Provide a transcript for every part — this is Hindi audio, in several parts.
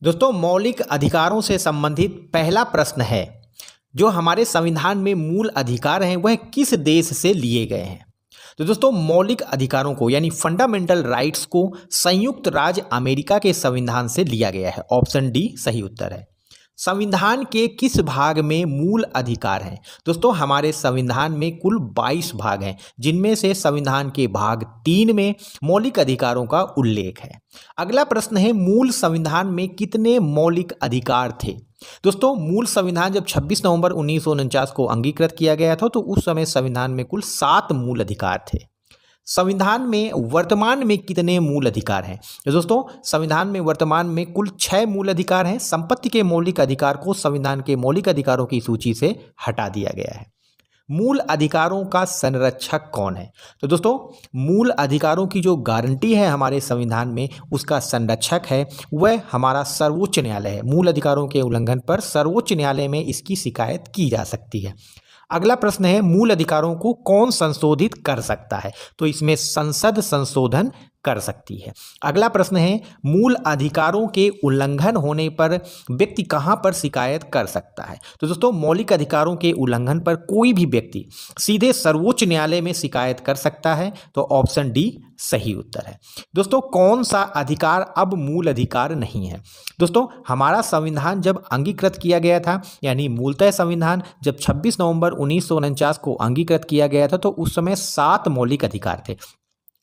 दोस्तों, मौलिक अधिकारों से संबंधित पहला प्रश्न है, जो हमारे संविधान में मूल अधिकार हैं वह किस देश से लिए गए हैं। तो दोस्तों, मौलिक अधिकारों को यानी फंडामेंटल राइट्स को संयुक्त राज्य अमेरिका के संविधान से लिया गया है। ऑप्शन डी सही उत्तर है। संविधान के किस भाग में मूल अधिकार हैं। दोस्तों, हमारे संविधान में कुल 22 भाग हैं, जिनमें से संविधान के भाग 3 में मौलिक अधिकारों का उल्लेख है। अगला प्रश्न है, मूल संविधान में कितने मौलिक अधिकार थे। दोस्तों, मूल संविधान जब 26 नवंबर 1949 को अंगीकृत किया गया था तो उस समय संविधान में कुल 7 मूल अधिकार थे। संविधान में वर्तमान में कितने मूल अधिकार हैं। तो दोस्तों, संविधान में वर्तमान में कुल 6 मूल अधिकार हैं। संपत्ति के मौलिक अधिकार को संविधान के मौलिक अधिकारों की सूची से हटा दिया गया है। मूल अधिकारों का संरक्षक कौन है। तो दोस्तों, मूल अधिकारों की जो गारंटी है हमारे संविधान में, उसका संरक्षक है वह हमारा सर्वोच्च न्यायालय है। मूल अधिकारों के उल्लंघन पर सर्वोच्च न्यायालय में इसकी शिकायत की जा सकती है। अगला प्रश्न है, मूल अधिकारों को कौन संशोधित कर सकता है। तो इसमें संसद संशोधन कर सकती है। अगला प्रश्न है, मूल अधिकारों के उल्लंघन होने पर व्यक्ति कहां पर शिकायत कर सकता है। तो दोस्तों, मौलिक अधिकारों के उल्लंघन पर कोई भी व्यक्ति सीधे सर्वोच्च न्यायालय में शिकायत कर सकता है। तो ऑप्शन डी सही उत्तर है। दोस्तों, कौन सा अधिकार अब मूल अधिकार नहीं है। दोस्तों, हमारा संविधान जब अंगीकृत किया गया था, यानी मूलतः संविधान जब 26 नवंबर 1949 को अंगीकृत किया गया था तो उस समय 7 मौलिक अधिकार थे।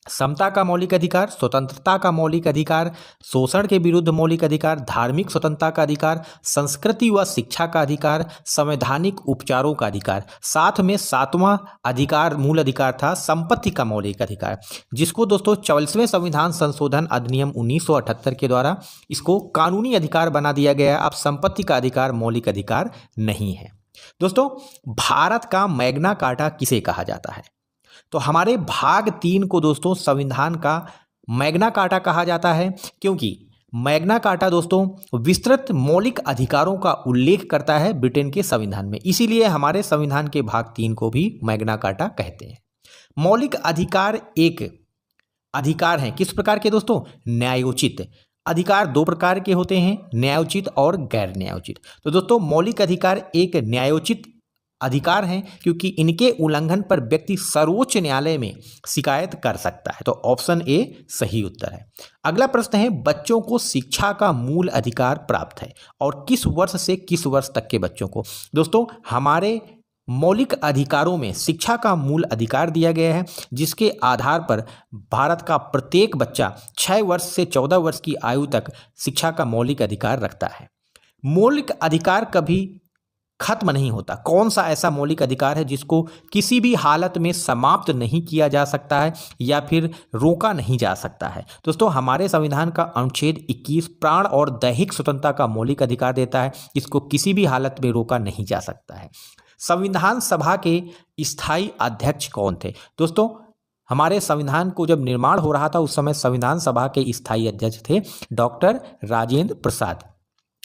समता का मौलिक अधिकार, स्वतंत्रता का मौलिक अधिकार, शोषण के विरुद्ध मौलिक अधिकार, धार्मिक स्वतंत्रता का अधिकार, संस्कृति व शिक्षा का अधिकार, संवैधानिक उपचारों का अधिकार, साथ में 7वां अधिकार मूल अधिकार था संपत्ति का मौलिक अधिकार, जिसको दोस्तों 44वें संविधान संशोधन अधिनियम 1978 के द्वारा इसको कानूनी अधिकार बना दिया गया। अब संपत्ति का अधिकार मौलिक अधिकार नहीं है। दोस्तों, भारत का मैग्ना कार्टा किसे कहा जाता है। तो हमारे भाग 3 को दोस्तों संविधान का मैग्ना कार्टा कहा जाता है, क्योंकि मैग्ना कार्टा दोस्तों विस्तृत मौलिक अधिकारों का उल्लेख करता है ब्रिटेन के संविधान में। इसीलिए हमारे संविधान के भाग 3 को भी मैग्ना कार्टा कहते हैं। मौलिक अधिकार एक अधिकार हैं किस प्रकार के दोस्तों, न्यायोचित। अधिकार 2 प्रकार के होते हैं, न्यायोचित और गैर न्यायोचित। तो दोस्तों, मौलिक अधिकार एक न्यायोचित अधिकार हैं, क्योंकि इनके उल्लंघन पर व्यक्ति सर्वोच्च न्यायालय में शिकायत कर सकता है। तो ऑप्शन ए सही उत्तर है। अगला प्रश्न है, बच्चों को शिक्षा का मूल अधिकार प्राप्त है और किस वर्ष से किस वर्ष तक के बच्चों को। दोस्तों, हमारे मौलिक अधिकारों में शिक्षा का मूल अधिकार दिया गया है, जिसके आधार पर भारत का प्रत्येक बच्चा 6 वर्ष से 14 वर्ष की आयु तक शिक्षा का मौलिक अधिकार रखता है। मौलिक अधिकार कभी खत्म नहीं होता। कौन सा ऐसा मौलिक अधिकार है जिसको किसी भी हालत में समाप्त नहीं किया जा सकता है या फिर रोका नहीं जा सकता है। दोस्तों, हमारे संविधान का अनुच्छेद 21 प्राण और दैहिक स्वतंत्रता का मौलिक अधिकार देता है, इसको किसी भी हालत में रोका नहीं जा सकता है। संविधान सभा के स्थायी अध्यक्ष कौन थे। दोस्तों, हमारे संविधान को जब निर्माण हो रहा था उस समय संविधान सभा के स्थायी अध्यक्ष थे डॉक्टर राजेंद्र प्रसाद।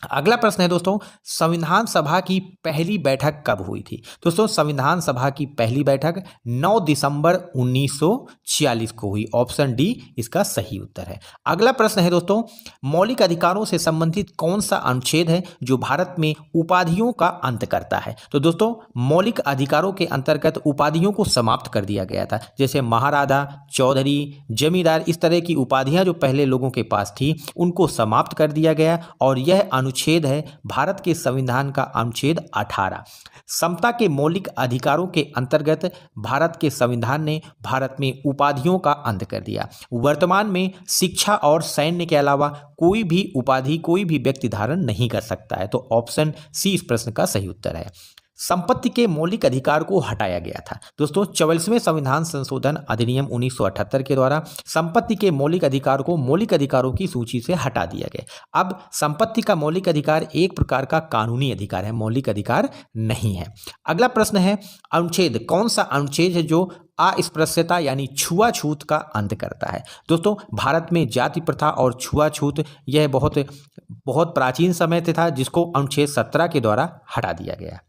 अगला प्रश्न है दोस्तों, संविधान सभा की पहली बैठक कब हुई थी। दोस्तों, संविधान सभा की पहली बैठक 9 दिसंबर 1946 को हुई। ऑप्शन डी इसका सही उत्तर है। अगला प्रश्न है दोस्तों, मौलिक अधिकारों से संबंधित कौन सा अनुच्छेद है जो भारत में उपाधियों का अंत करता है। तो दोस्तों, मौलिक अधिकारों के अंतर्गत उपाधियों को समाप्त कर दिया गया था, जैसे महाराजा, चौधरी, जमींदार, इस तरह की उपाधियां जो पहले लोगों के पास थी उनको समाप्त कर दिया गया। और यह अनुच्छेद है भारत के संविधान का अनुच्छेद 18। समता के मौलिक अधिकारों के अंतर्गत भारत के संविधान ने भारत में उपाधियों का अंत कर दिया। वर्तमान में शिक्षा और सैन्य के अलावा कोई भी उपाधि कोई भी व्यक्ति धारण नहीं कर सकता है। तो ऑप्शन सी इस प्रश्न का सही उत्तर है। संपत्ति के मौलिक अधिकार को हटाया गया था। दोस्तों, 44वें संविधान संशोधन अधिनियम 1978 के द्वारा संपत्ति के मौलिक अधिकार को मौलिक अधिकारों की सूची से हटा दिया गया। अब संपत्ति का मौलिक अधिकार एक प्रकार का कानूनी अधिकार है, मौलिक अधिकार नहीं है। अगला प्रश्न है, अनुच्छेद कौन सा अनुच्छेद है जो अस्पृश्यता यानी छुआछूत का अंत करता है। दोस्तों, भारत में जाति प्रथा और छुआछूत यह बहुत प्राचीन समय से था, जिसको अनुच्छेद 17 के द्वारा हटा दिया गया।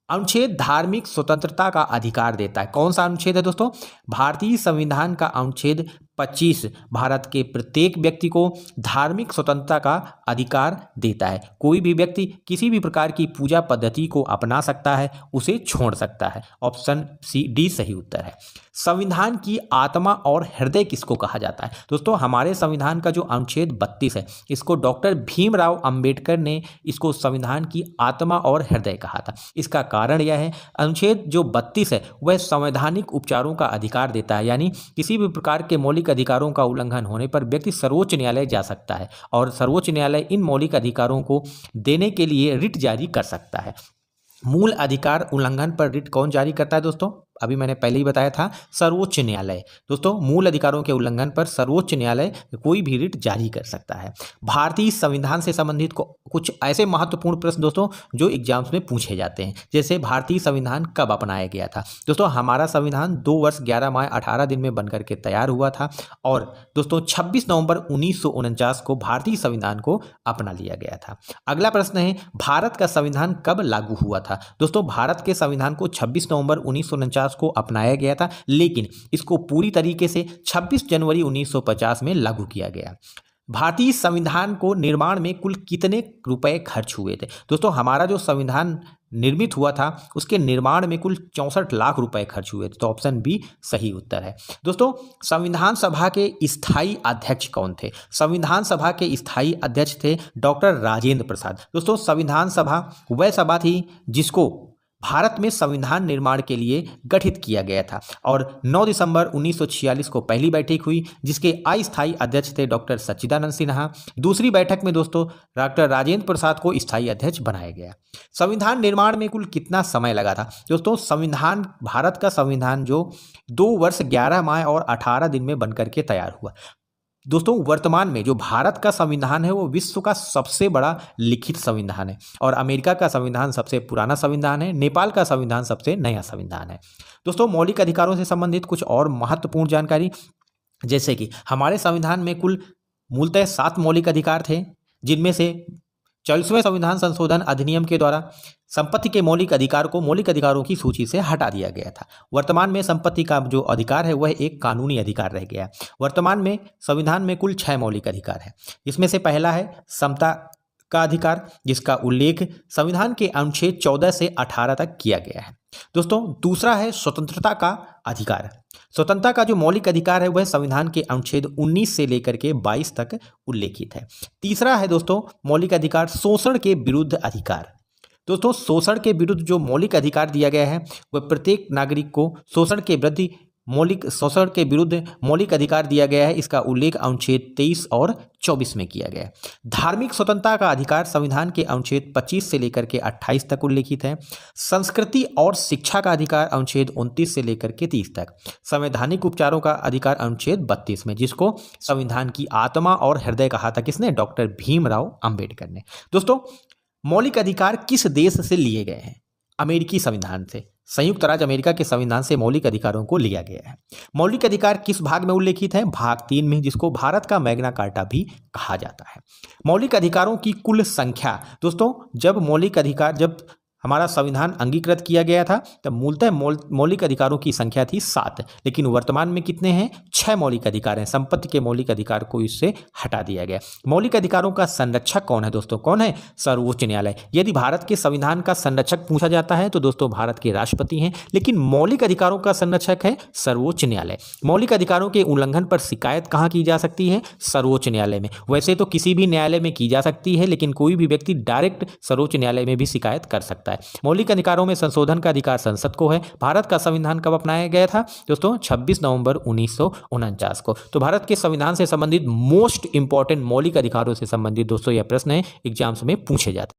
अनुच्छेद धार्मिक स्वतंत्रता का अधिकार देता है। कौन सा अनुच्छेद है दोस्तों, भारतीय संविधान का अनुच्छेद 25 भारत के प्रत्येक व्यक्ति को धार्मिक स्वतंत्रता का अधिकार देता है। कोई भी व्यक्ति किसी भी प्रकार की पूजा पद्धति को अपना सकता है, उसे छोड़ सकता है। ऑप्शन डी सही उत्तर है। संविधान की आत्मा और हृदय किसको कहा जाता है? दोस्तों हमारे संविधान का जो अनुच्छेद 32 है, इसको डॉक्टर भीमराव अंबेडकर ने इसको संविधान की आत्मा और हृदय कहा था। इसका कारण यह है, अनुच्छेद जो 32 है वह संवैधानिक उपचारों का अधिकार देता है, यानी किसी भी प्रकार के मौलिक अधिकारों का उल्लंघन होने पर व्यक्ति सर्वोच्च न्यायालय जा सकता है और सर्वोच्च न्यायालय इन मौलिक अधिकारों को देने के लिए रिट जारी कर सकता है। मूल अधिकार उल्लंघन पर रिट कौन जारी करता है दोस्तों? अभी मैंने पहले ही बताया था, सर्वोच्च न्यायालय। दोस्तों मूल अधिकारों के उल्लंघन पर सर्वोच्च न्यायालय कोई भी रिट जारी कर सकता है। भारतीय संविधान से संबंधित कुछ ऐसे महत्वपूर्ण प्रश्न दोस्तों जो एग्जाम्स में पूछे जाते हैं, जैसे भारतीय संविधान कब अपनाया गया था? दोस्तों हमारा संविधान 2 वर्ष 11 माह 18 दिन में बनकर के तैयार हुआ था और दोस्तों 26 नवंबर 1949 को भारतीय संविधान को अपना लिया गया था। अगला प्रश्न है, भारत का संविधान कब लागू हुआ था? दोस्तों भारत के संविधान को 26 नवंबर 1949 को अपनाया गया था, लेकिन इसको पूरी तरीके से 26 जनवरी 1950 में लागू किया गया। भारतीय संविधान को निर्माण में कुल कितने रुपए खर्च हुए थे? दोस्तों हमारा जो संविधान निर्मित हुआ था उसके निर्माण में कुल 64 लाख रुपए खर्च हुए थे। तो ऑप्शन बी सही उत्तर है। दोस्तों संविधान सभा के स्थायी अध्यक्ष कौन थे? संविधान सभा के स्थायी अध्यक्ष थे डॉक्टर राजेंद्र प्रसाद। दोस्तों संविधान सभा वह सभा थी जिसको भारत में संविधान निर्माण के लिए गठित किया गया था और 9 दिसंबर 1946 को पहली बैठक हुई, जिसके अस्थायी अध्यक्ष थे डॉक्टर सच्चिदानंद सिन्हा। दूसरी बैठक में दोस्तों डॉक्टर राजेंद्र प्रसाद को स्थायी अध्यक्ष बनाया गया। संविधान निर्माण में कुल कितना समय लगा था? दोस्तों संविधान, भारत का संविधान जो 2 वर्ष 11 माह और 18 दिन में बनकर के तैयार हुआ। दोस्तों वर्तमान में जो भारत का संविधान है वो विश्व का सबसे बड़ा लिखित संविधान है और अमेरिका का संविधान सबसे पुराना संविधान है, नेपाल का संविधान सबसे नया संविधान है। दोस्तों मौलिक अधिकारों से संबंधित कुछ और महत्वपूर्ण जानकारी, जैसे कि हमारे संविधान में कुल मूलतः 7 मौलिक अधिकार थे, जिनमें से 40वें संविधान संशोधन अधिनियम के द्वारा संपत्ति के मौलिक अधिकार को मौलिक अधिकारों की सूची से हटा दिया गया था। वर्तमान में संपत्ति का जो अधिकार है वह एक कानूनी अधिकार रह गया। वर्तमान में संविधान में कुल 6 मौलिक अधिकार है, जिसमें से पहला है समता का अधिकार, जिसका उल्लेख संविधान के अनुच्छेद 14 से 18 तक किया गया है। दोस्तों दूसरा है स्वतंत्रता का अधिकार। स्वतंत्रता का जो मौलिक अधिकार है वह संविधान के अनुच्छेद 19 से लेकर के 22 तक उल्लेखित है। तीसरा है दोस्तों मौलिक अधिकार शोषण के विरुद्ध अधिकार। दोस्तों शोषण के विरुद्ध जो मौलिक अधिकार दिया गया है वह प्रत्येक नागरिक को शोषण के विरुद्ध मौलिक अधिकार दिया गया है। इसका उल्लेख अनुच्छेद 23 और 24 में किया गया है। धार्मिक स्वतंत्रता का अधिकार संविधान के अनुच्छेद 25 से लेकर के 28 तक उल्लेखित है। संस्कृति और शिक्षा का अधिकार अनुच्छेद 29 से लेकर के 30 तक। संवैधानिक उपचारों का अधिकार अनुच्छेद 32 में, जिसको संविधान की आत्मा और हृदय कहा था किसने? डॉक्टर भीमराव अंबेडकर ने। दोस्तों मौलिक अधिकार किस देश से लिए गए हैं? अमेरिकी संविधान से, संयुक्त राज्य अमेरिका के संविधान से मौलिक अधिकारों को लिया गया है। मौलिक अधिकार किस भाग में उल्लेखित है? भाग 3 में, जिसको भारत का मैग्ना कार्टा भी कहा जाता है। मौलिक अधिकारों की कुल संख्या, दोस्तों जब हमारा संविधान अंगीकृत किया गया था तब मूलतः मौलिक अधिकारों की संख्या थी 7, लेकिन वर्तमान में कितने हैं? 6 मौलिक अधिकार हैं। संपत्ति के मौलिक अधिकार को इससे हटा दिया गया। मौलिक अधिकारों का संरक्षक कौन है दोस्तों? कौन है? सर्वोच्च न्यायालय। यदि भारत के संविधान का संरक्षक पूछा जाता है तो दोस्तों भारत के राष्ट्रपति हैं, लेकिन मौलिक अधिकारों का संरक्षक है सर्वोच्च न्यायालय। मौलिक अधिकारों के उल्लंघन पर शिकायत कहाँ की जा सकती है? सर्वोच्च न्यायालय में। वैसे तो किसी भी न्यायालय में की जा सकती है, लेकिन कोई भी व्यक्ति डायरेक्ट सर्वोच्च न्यायालय में भी शिकायत कर सकता है। मौलिक अधिकारों में संशोधन का अधिकार संसद को है। भारत का संविधान कब अपनाया गया था दोस्तों? 26 नवंबर 1949 को। तो भारत के संविधान से संबंधित मोस्ट इंपॉर्टेंट मौलिक अधिकारों से संबंधित दोस्तों यह प्रश्न है, एग्जाम्स में पूछे जाते हैं।